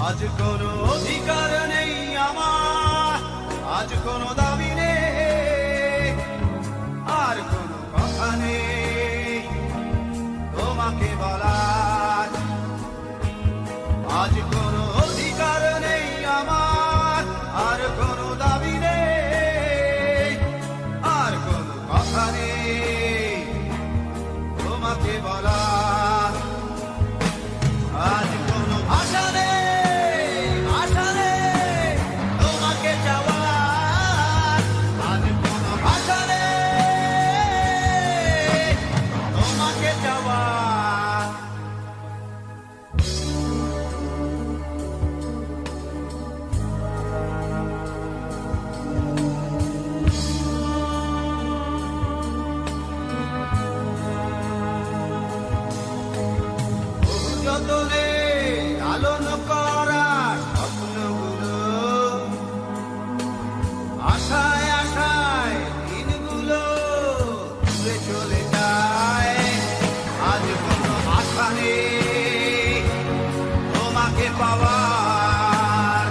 আজ কোনো অধিকার নেই আমার, আজ কোনো দাবি নেই, আর কোনো কথা নেই তোমাকে বলার। আজ কোনো অধিকার নেই আমার, আর কোনো দাবি নেই, আর কোনো কথা নেই তোমাকে বলার। আজ কোনো ভাষা নেই, ভাষা নেই তোমাকে চাওয়ার। আজ কোনো ভাষা নেই তোমাকে চাওয়ার। যতনে লালন করা স্বপ্নগুলো, আশায় আশায় দিনগুলো দূরে চলে যায়। আজ কোনো আশা নেই তোমাকে পাওয়ার।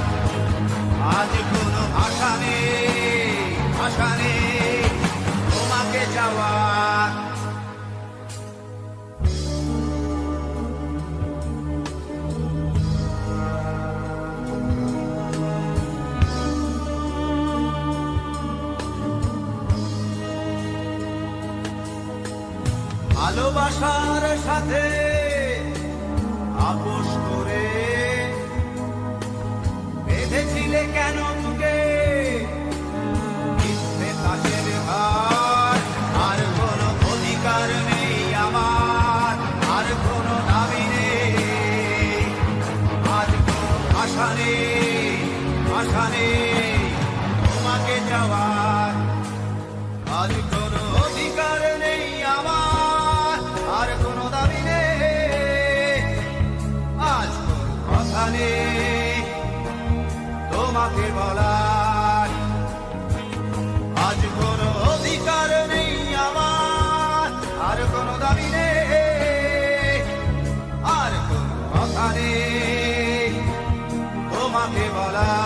আজ কোনো আশা নেই, আশা নেই তোমাকে যাওয়ার। ভালোবাসার সাথে আপোষ করে বেঁধেছিলে কেন তোকে মিথ্যে তাসের ঘর। আর কোনো অধিকার নেই আমার, আর কোনো দাবি নেই, আজ কোনো আশা নেই, আশা নেই তোমাকে যাওয়ার। আজ কোনো অধিকার নেই আমার, আর কোনো দাবি নেই, আজ কোনো কথা নেই তোমাকে বলার। আজ কোনো অধিকার নেই আমার, আর কোনো দাবি নেই, আর কোনো কথা নেই তোমাকে বলার।